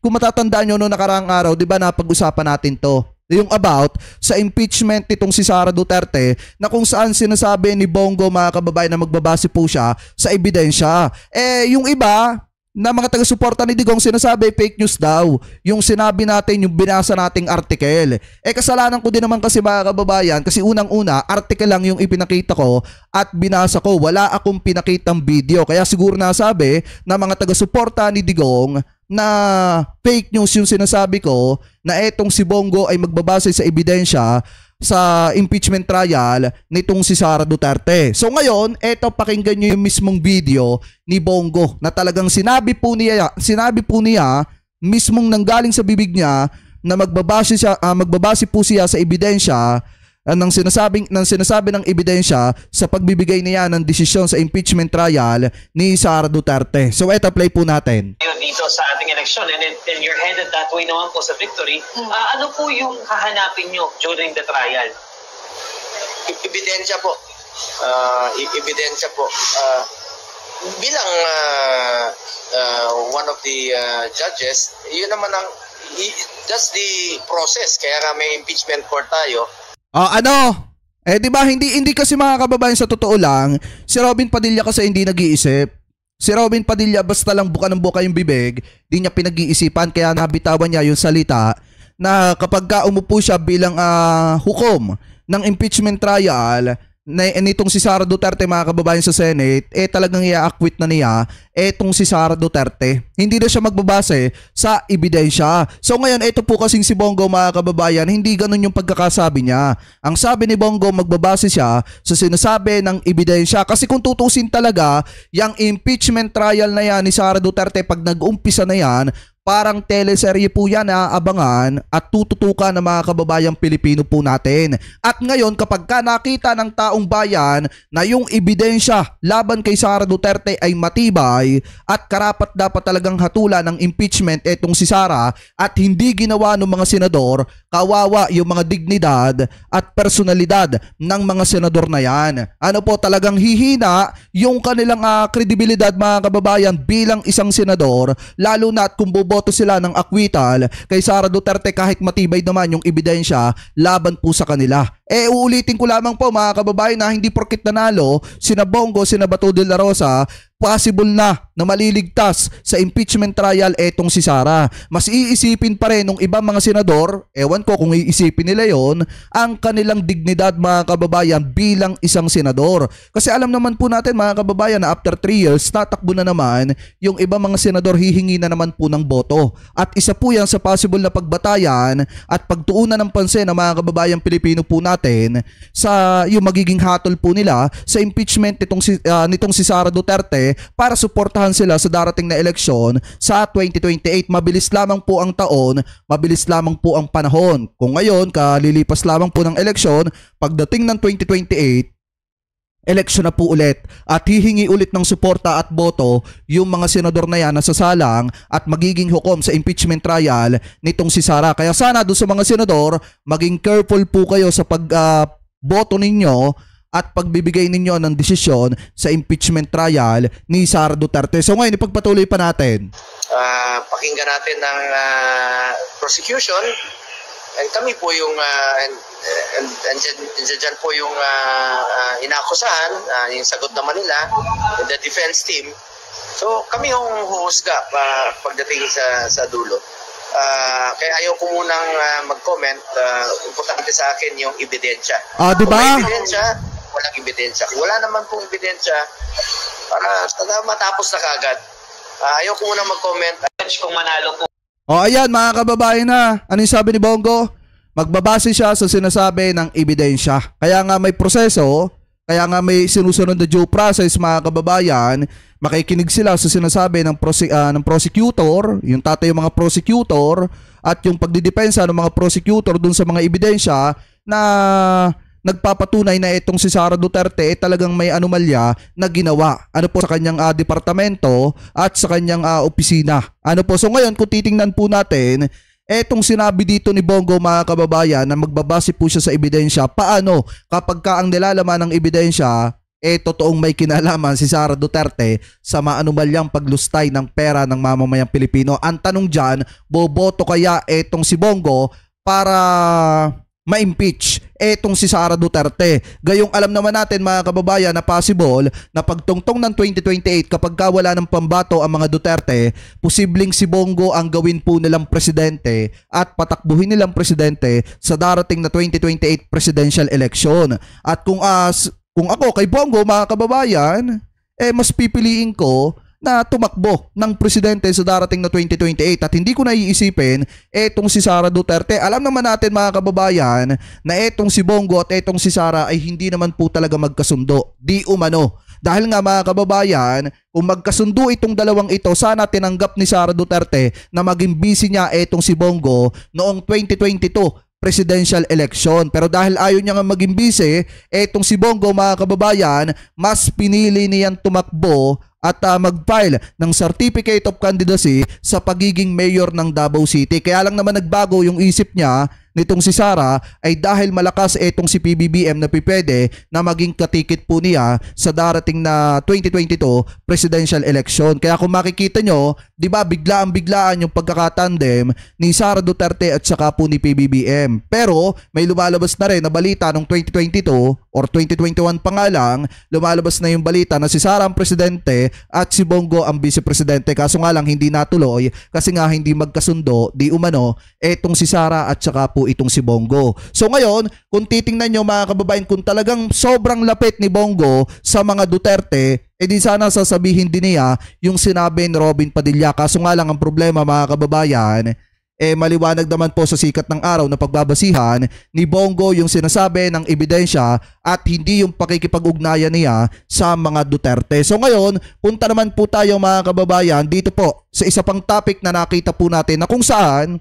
kung matatandaan nyo noong nakaraang araw, di ba napag-usapan natin to? Yung about sa impeachment nitong si Sara Duterte na kung saan sinasabi ni Bongo mga kababayan na magbabase po siya sa ebidensya. Yung iba na mga taga-suporta ni Digong sinasabi fake news daw. Yung sinabi natin, yung binasa nating article. Kasalanan ko din naman kasi mga kababayan kasi unang-una, article lang yung ipinakita ko at binasa ko. Wala akong pinakitang video. Kaya siguro nasabi na mga taga-suporta ni Digong na fake news yung sinasabi ko na etong si Bongo ay magbabase sa ebidensya sa impeachment trial nitong si Sara Duterte. So ngayon, eto pakinggan nyo yung mismong video ni Bongo na talagang sinabi po niya mismong nanggaling sa bibig niya na magbabase po siya sa ebidensya ng sinasabi ng ebidensya sa pagbibigay niya ng desisyon sa impeachment trial ni Sara Duterte. So eto, play po natin. Dito sa ating eleksyon and you're headed that way naman po sa victory, ano po yung hahanapin nyo during the trial? Ebidensya po. Ebidensya po. Bilang one of the judges, yun naman that's the process. Kaya nga may impeachment court tayo. Di ba hindi kasi mga kababayan, sa totoo lang, si Robin Padilla kasi hindi nag-iisip. Si Robin Padilla basta lang buka ng buka yung bibig, di niya pinag-iisipan, kaya nabitawan niya yung salita na kapag umupo siya bilang hukom ng impeachment trial nitong si Sara Duterte mga kababayan sa Senate, talagang i-acquit na niya etong si Sara Duterte. Hindi na siya magbabase sa ebidensya. So ngayon, ito po kasing si Bongo mga kababayan, hindi ganun yung pagkakasabi niya. Ang sabi ni Bongo, magbabase siya sa sinasabi ng ebidensya. Kasi kung tutusin talaga, yung impeachment trial na yan ni Sara Duterte, pag nag-umpisa na yan, parang teleserye po yan na abangan at tututukan ng mga kababayang Pilipino po natin. At ngayon, kapag nakita ng taong bayan na yung ebidensya laban kay Sara Duterte ay matibay at karapat dapat talagang hatulan ng impeachment etong si Sara at hindi ginawa ng mga senador, kawawa yung mga dignidad at personalidad ng mga senador na yan. Ano po, talagang hihina yung kanilang kredibilidad mga kababayan bilang isang senador, lalo na at kung boboto sila ng acquittal kay Sara Duterte kahit matibay naman yung ebidensya laban po sa kanila. Uulitin ko lamang po mga kababayan na hindi porkit nanalo sina Bongo, sina Bato de la Rosa, possible na maliligtas sa impeachment trial etong si Sara. Mas iisipin pa rin ng ibang mga senador, ewan ko kung iisipin nila yon, ang kanilang dignidad mga kababayan bilang isang senador. Kasi alam naman po natin mga kababayan na after 3 years, tatakbo na naman yung ibang mga senador, hihingi na naman po ng boto. At isa po yan sa possible na pagbatayan at pagtuunan ng pansin ng mga kababayan Pilipino po natin sa yung magiging hatol po nila sa impeachment nitong si Sara Duterte para suportahan sila sa darating na eleksyon sa 2028. Mabilis lamang po ang taon, mabilis lamang po ang panahon. Kung ngayon, kalilipas lamang po ng eleksyon, pagdating ng 2028, eleksyon na po ulit at hihingi ulit ng suporta at boto yung mga senador na yan na sasalang at magiging hukom sa impeachment trial nitong si Sara. Kaya sana doon sa mga senador, maging careful po kayo sa pagboto ninyo at pagbibigay ninyo ng desisyon sa impeachment trial ni Sara Duterte. So ngayon, ipagpatuloy pa natin. Pakinggan natin ng prosecution and kami po yung dyan po yung inakusahan, yung sagot naman nila, the defense team. So kami yung huhusga pagdating sa dulo. Kaya ayaw ko munang mag-comment. Importante sa akin yung ebidensya. Diba? Walang ebidensya. Wala naman pong ebidensya para matapos na kagad. Ayaw ko munang mag-comment. Kung manalo po. Ayan mga kababayan na. Ano yung sabi ni Bongo? Magbabase siya sa sinasabi ng ebidensya. Kaya nga may proseso, kaya nga may sinusunod na due process mga kababayan. Makikinig sila sa sinasabi ng prosecutor, yung tatay yung mga prosecutor at yung pagdidepensa ng mga prosecutor dun sa mga ebidensya na nagpapatunay na itong si Sara Duterte talagang may anomalya na ginawa. Ano po sa kanyang departamento at sa kanyang opisina. Ano po, so ngayon kung titingnan po natin, etong sinabi dito ni Bongo mga kababayan na magbabase po siya sa ebidensya. Paano kapag ang nilalaman ng ebidensya totoong may kinalaman si Sara Duterte sa maanumalyang paglustay ng pera ng mamamayang Pilipino. Ang tanong dyan, boboto kaya etong si Bongo para ma-impeach etong si Sara Duterte? Gayong alam naman natin mga kababayan na possible na pagtungtong ng 2028 kapag wala ng pambato ang mga Duterte, posibleng si Bongo ang gawin po nilang presidente at patakbuhin nilang presidente sa darating na 2028 presidential election. At kung ako kay Bongo mga kababayan, mas pipiliin ko na tumakbo ng presidente sa darating na 2028 at hindi ko na iisipin etong si Sara Duterte. Alam naman natin mga kababayan na etong si Bongo at etong si Sara ay hindi naman po talaga magkasundo. Di umano. Dahil nga mga kababayan, kung magkasundo itong dalawang ito, sana tinanggap ni Sara Duterte na maging busy niya etong si Bongo noong 2022 presidential election. Pero dahil ayaw niya nga maging busy, etong si Bongo mga kababayan, mas pinili niyang tumakbo at mag-file ng Certificate of Candidacy sa pagiging mayor ng Davao City. Kaya lang naman nagbago yung isip niya nitong si Sara ay dahil malakas etong si PBBM na pipwede na maging katikit po niya sa darating na 2022 presidential election. Kaya kung makikita nyo, di ba biglaan yung pagkakatandem ni Sara Duterte at saka po ni PBBM. Pero may lumalabas na rin na balita noong 2022 or 2021 pa nga lang, lumalabas na yung balita na si Sara ang presidente at si Bongo ang vice-presidente. Kaso nga lang hindi natuloy kasi nga hindi magkasundo, di umano, etong si Sara at saka po itong si Bongo. So ngayon, kung titingnan nyo mga kababayan, kung talagang sobrang lapit ni Bongo sa mga Duterte, di sana sasabihin din niya yung sinabi ni Robin Padilla. Kaso nga lang ang problema mga kababayan, maliwanag naman po sa sikat ng araw na pagbabasihan ni Bongo yung sinasabi ng ebidensya at hindi yung pakikipag-ugnayan niya sa mga Duterte. So ngayon, punta naman po tayo mga kababayan dito po sa isa pang topic na nakita po natin na kung saan,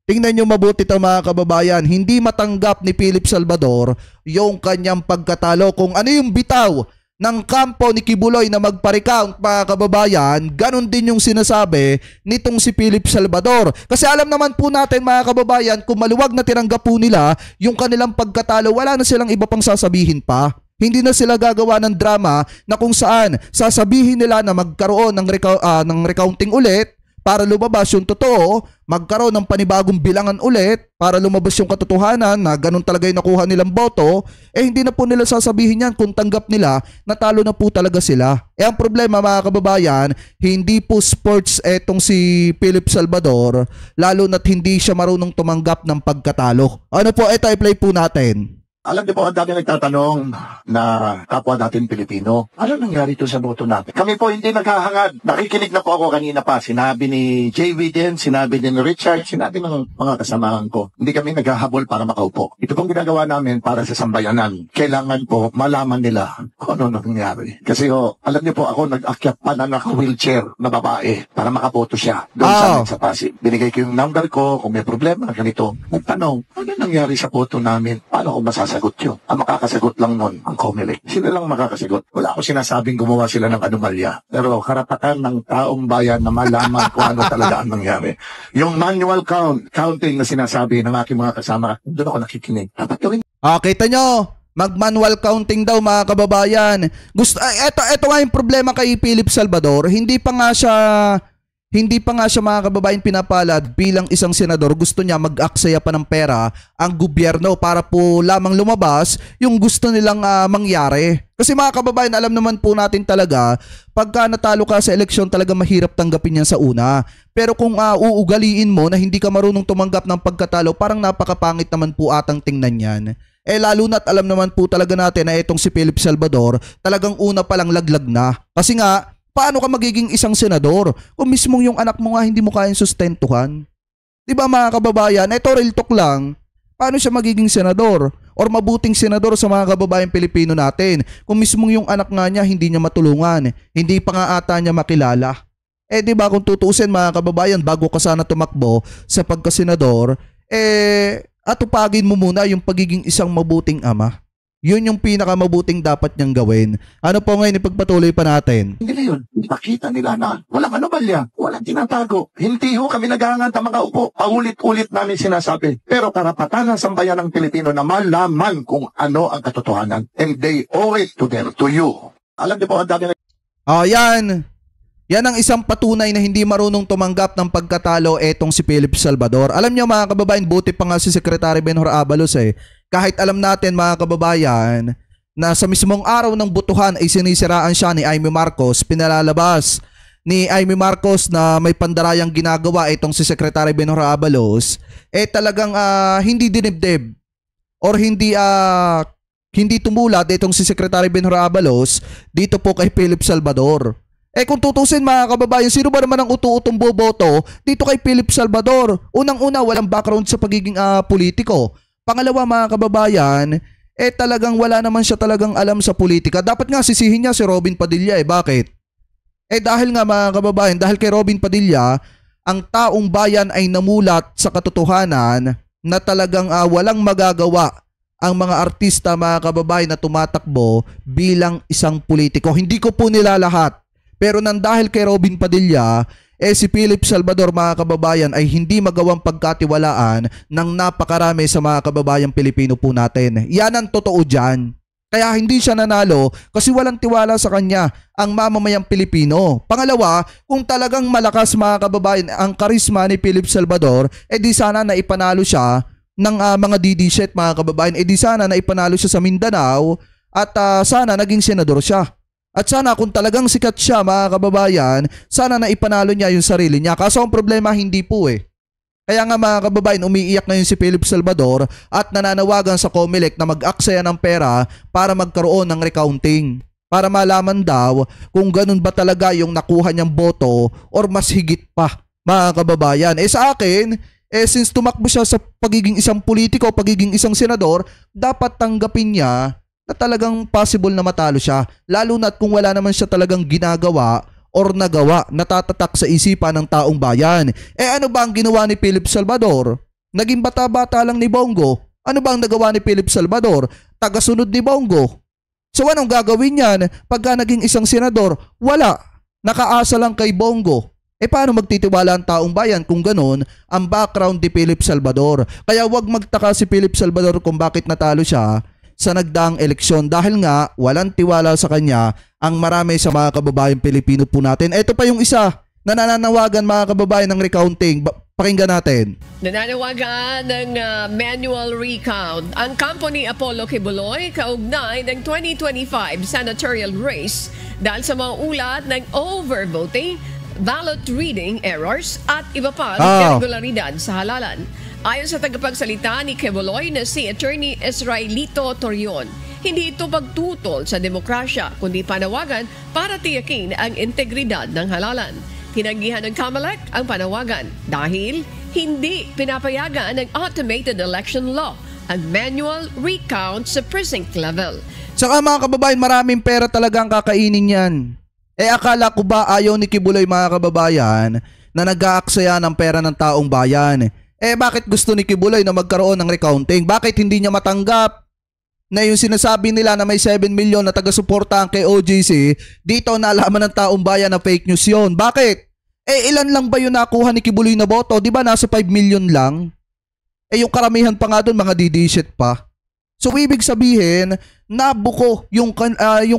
tingnan nyo mabuti ito mga kababayan, hindi matanggap ni Philip Salvador yung kanyang pagkatalo. Kung ano yung bitaw ng kampo ni Kibuloy na magpa-recount mga kababayan, ganun din yung sinasabi nitong si Philip Salvador. Kasi alam naman po natin mga kababayan, kung maluwag na tinanggap po nila yung kanilang pagkatalo, wala na silang iba pang sasabihin pa. Hindi na sila gagawa ng drama na kung saan sasabihin nila na magkaroon ng recounting ulit para lumabas yung totoo, magkaroon ng panibagong bilangan ulit para lumabas yung katotohanan na ganun talaga yung nakuha nilang boto, hindi na po nila sasabihin yan kung tanggap nila na talo na po talaga sila. Ang problema mga kababayan, hindi po sports etong si Philip Salvador, lalo na't hindi siya marunong tumanggap ng pagkatalo. Ano po, ito i-play po natin. Alam niyo po, ang dami nagtatanong na kapwa natin Pilipino, ano nangyari to sa boto natin? Kami po hindi naghahangad. Nakikinig na po ako kanina pa. Sinabi ni J.V. din, sinabi din ni Richard, sinabi ng mga kasamahan ko. Hindi kami naghahabol para makaupo. Ito pong ginagawa namin para sa sambayanan. Kailangan po malaman nila kung ano nangyari. Kasi alam niyo po, ako nag-akyat pa na naka-wheelchair na babae para makaboto siya doon sa amin sa Pasig. Binigay ko yung number ko, kung may problema, ganito. Nagtanong, ano nangyari sa boto namin? Paano ko masasagot yun? Ang makakasagot lang nun, ang COMELEC. Sila lang makakasagot. Wala akong sinasabing gumawa sila ng anomalya. Pero karapatan ng taong bayan na malaman kung ano talaga ang nangyari. Yung manual counting na sinasabi ng aking mga kasama, doon ako nakikinig. Dapat gawin. Kita nyo, mag-manual counting daw mga kababayan. Ito nga yung problema kay Philip Salvador. Hindi pa nga siya mga kababayan pinapalad bilang isang senador. Gusto niya mag-aksaya pa ng pera ang gobyerno para po lamang lumabas yung gusto nilang mangyari. Kasi mga kababayan, alam naman po natin talaga, pagka natalo ka sa eleksyon talaga mahirap tanggapin yan sa una. Pero kung uugaliin mo na hindi ka marunong tumanggap ng pagkatalo, parang napakapangit naman po atang tingnan yan. Lalo na't alam naman po talaga natin na itong si Philip Salvador talagang una palang laglag na. Kasi nga, paano ka magiging isang senador kung mismong yung anak mo nga hindi mo kayang sustentuhan? Diba mga kababayan, ito real talk lang, paano siya magiging senador or mabuting senador sa mga kababayan Pilipino natin kung mismong yung anak nga niya hindi niya matulungan, hindi pa nga ata niya makilala? Diba kung tutuusin mga kababayan, bago ka sana tumakbo sa pagkasenador, atupagin mo muna yung pagiging isang mabuting ama. Yun yung pinakamabuting dapat niyang gawin. Ano po ngayon, ipagpatuloy pa natin. Hindi na yun. Nakita nila na walang anomalya, walang tinatago. Hindi ho kami naghahangad ng mga upo. Paulit-ulit namin sinasabi. Pero karapatan ng sambayan ng Pilipino na malaman kung ano ang katotohanan. And they owe it to them, to you. Alam niyo po, ang dami na... Yan. Yan ang isang patunay na hindi marunong tumanggap ng pagkatalo etong si Philip Salvador. Alam niyo mga kababayan, buti pa nga si Secretary Benhur Abalos kahit alam natin mga kababayan na sa mismong araw ng butuhan ay sinisiraan siya ni Amy Marcos, pinalalabas ni Amy Marcos na may pandarayang ginagawa itong si Secretary Benhur Abalos, talagang hindi dinibdib or hindi tumulad itong si Secretary Benhur Abalos dito po kay Philip Salvador. Kung tutusin mga kababayan, sino ba naman ang utu-utong boboto dito kay Philip Salvador? Unang-una, walang background sa pagiging politiko. Pangalawa mga kababayan, talagang wala naman siya talagang alam sa politika. Dapat nga sisihin niya si Robin Padilla. Bakit? Dahil nga mga kababayan, dahil kay Robin Padilla, ang taong bayan ay namulat sa katotohanan na talagang walang magagawa ang mga artista mga kababayan na tumatakbo bilang isang politiko. Hindi ko po nila lahat. Pero nang dahil kay Robin Padilla, si Philip Salvador mga kababayan ay hindi magawang pagkatiwalaan ng napakarami sa mga kababayang Pilipino po natin. Yan ang totoo dyan. Kaya hindi siya nanalo kasi walang tiwala sa kanya ang mamamayang Pilipino. Pangalawa, kung talagang malakas mga kababayan ang karisma ni Philip Salvador, di sana na ipanalo siya ng mga DD-shit mga kababayan. Di sana na ipanalo siya sa Mindanao at sana naging senador siya. At sana kung talagang sikat siya mga kababayan, sana na ipanalo niya yung sarili niya. Kaso ang problema hindi po Kaya nga mga kababayan, umiiyak ngayon si Philip Salvador at nananawagan sa COMELEC na mag-aksaya ng pera para magkaroon ng recounting. Para malaman daw kung ganun ba talaga yung nakuha niyang boto or mas higit pa mga kababayan. Sa akin, since tumakbo siya sa pagiging isang politiko, pagiging isang senador, dapat tanggapin niya na talagang possible na matalo siya, lalo na't kung wala naman siya talagang ginagawa or nagawa na tatatak sa isipan ng taong bayan. Ano ba ang ginawa ni Philip Salvador? Naging bata-bata lang ni Bongo. Ano ba ang nagawa ni Philip Salvador? Tagasunod ni Bongo. So anong gagawin niyan pagka naging isang senador? Wala. Nakaasa lang kay Bongo. Paano magtitiwala ang taong bayan kung ganun ang background ni Philip Salvador? Kaya wag magtaka si Philip Salvador kung bakit natalo siya sa nagdaang eleksyon dahil nga walang tiwala sa kanya ang marami sa mga kababayan Pilipino po natin. Ito pa yung isa na nananawagan mga kababayan ng recounting. Pakinggan natin. Nananawagan ng manual recount ang kampo ni Apollo Kibuloy kaugnay ng 2025 senatorial race dahil sa mga ulat ng overvoting, ballot reading errors at iba pa irregularidad sa halalan. Ayon sa tagapagsalita ni Kibuloy na si Attorney Israelito Torion, hindi ito pagtutol sa demokrasya kundi panawagan para tiyakin ang integridad ng halalan. Tinanggihan ng COMELEC ang panawagan dahil hindi pinapayagan ng automated election law ang manual recount sa precinct level. Saka mga kababayan, maraming pera talaga ang kakainin yan. Akala ko ba ayaw ni Kibuloy mga kababayan na nag-aaksaya ng pera ng taong bayan? Bakit gusto ni Kibuloy na magkaroon ng recounting? Bakit hindi niya matanggap na yung sinasabi nila na may 7 million na taga-suportahan kay OJC, dito nalaman ng taong bayan na fake news yun? Bakit? Ilan lang ba yung nakuha ni Kibuloy na boto? Di ba nasa 5 million lang? Yung karamihan pa nga doon, mga DD-shit pa. So ibig sabihin, nabuko yung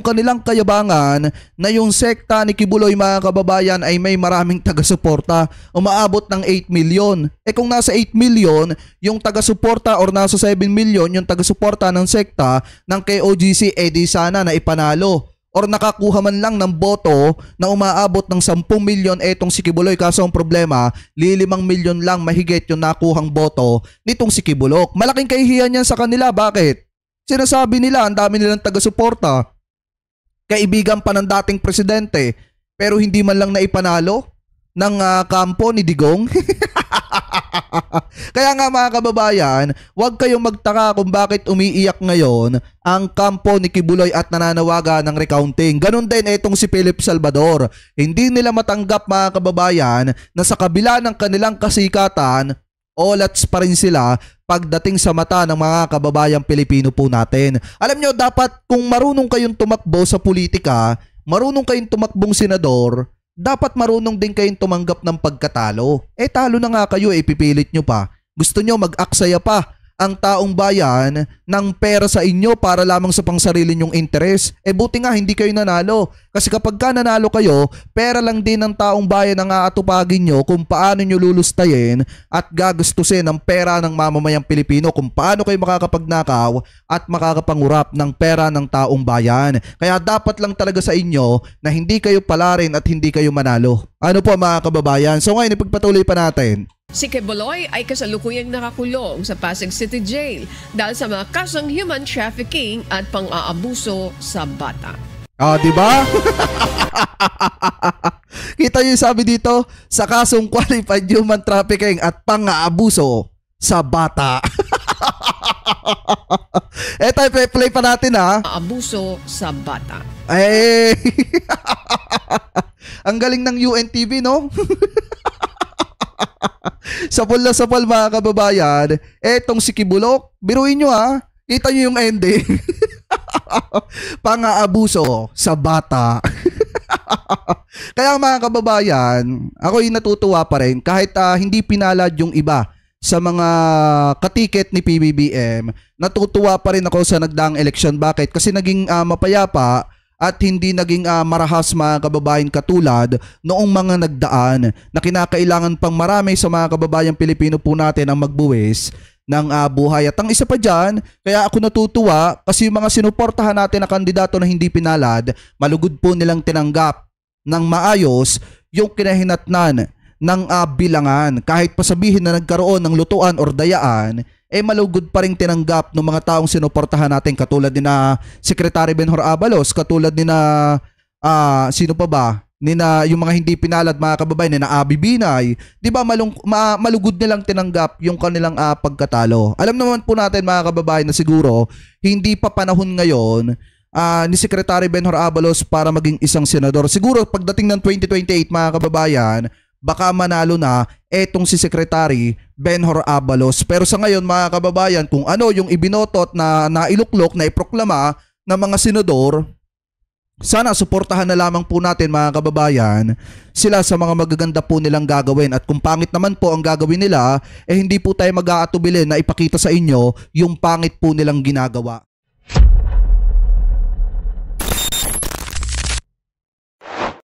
kanilang kayabangan na yung sekta ni Kibuloy mga kababayan ay may maraming taga-suporta. Umaabot ng 8 million. Kung nasa 8 million, yung taga-suporta or nasa 7 million, yung taga-suporta ng sekta ng KOGC, di sana na ipanalo. Or nakakuha man lang ng boto na umaabot ng 10 million etong si Kibuloy. Kaso ang problema, 5 million lang mahigit yung nakuhang boto nitong si Kibulok. Malaking kahihiyan yan sa kanila. Bakit? Sinasabi nila ang dami nilang taga-suporta. Kaibigan pa ng dating presidente pero hindi man lang naipanalo ng kampo ni Digong. Kaya nga mga kababayan, huwag kayong magtaka kung bakit umiiyak ngayon ang kampo ni Kibuloy at nananawagan ng recounting. Ganon din itong si Philip Salvador. Hindi nila matanggap mga kababayan na sa kabila ng kanilang kasikatan, olats pa rin sila pagdating sa mata ng mga kababayang Pilipino po natin. Alam nyo, dapat kung marunong kayong tumakbo sa politika, marunong kayong tumakbong senador, dapat marunong din kayong tumanggap ng pagkatalo. Talo na nga kayo, ipipilit nyo pa. Gusto nyo mag-aksaya pa ang taong bayan ng pera sa inyo para lamang sa pangsarili nyong interes. Buti nga hindi kayo nanalo. Kasi kapag ka nanalo kayo, pera lang din ng taong bayan ang aatupagin nyo kung paano nyo lulustayin at gagastusin ang pera ng mamamayang Pilipino, kung paano kayo makakapagnakaw at makakapangurap ng pera ng taong bayan. Kaya dapat lang talaga sa inyo na hindi kayo palarin at hindi kayo manalo. Ano po mga kababayan? So ngayon, ipagpatuloy pa natin. Si Kibuloy ay kasalukuyang nakakulong sa Pasig City Jail dahil sa mga kasong human trafficking at pang-aabuso sa bata. Di ba? Kita niyo yung sabi dito, sa kasong qualified human trafficking at pang-aabuso sa bata. Tayo play pa natin ha. Abuso sa bata. Ang galing ng UNTV, no? Sapol na sapol mga kababayan. Etong si Kibulok, biruin nyo ha. Kita nyo yung ending. Pang-aabuso sa bata. Kaya mga kababayan, ako'y natutuwa pa rin kahit hindi pinalad yung iba sa mga katiket ni PBBM. Natutuwa pa rin ako sa nagdaang eleksyon. Bakit? Kasi naging mapayapa at hindi naging marahas mga kababayan katulad noong mga nagdaan na kinakailangan pang marami sa mga kababayang Pilipino po natin ang magbuwis ng buhay. At ang isa pa dyan, kaya ako natutuwa kasi yung mga sinuportahan natin na kandidato na hindi pinalad, malugod po nilang tinanggap ng maayos yung kinahinatnan ng bilangan. Kahit pasabihin na nagkaroon ng lutuan or dayaan, malugod pa rin tinanggap ng mga taong sinuportahan natin katulad ni na Secretary Benhur Abalos, katulad ni na sino pa ba? Ni na yung mga hindi pinalad mga kababayan, ni na Abi Binay, 'di ba malugod nilang tinanggap yung kanilang pagkatalo. Alam naman po natin mga kababayan na siguro hindi pa panahon ngayon ni Secretary Benhur Abalos para maging isang senador. Siguro pagdating ng 2028 mga kababayan, baka manalo na etong si Secretary Benhur Abalos. Pero sa ngayon mga kababayan, kung ano yung ibinotot na nailuklok, na iproklama ng mga senador, sana suportahan na lamang po natin mga kababayan sila sa mga magaganda po nilang gagawin. At kung pangit naman po ang gagawin nila, hindi po tayo mag-aatubilin na ipakita sa inyo yung pangit po nilang ginagawa.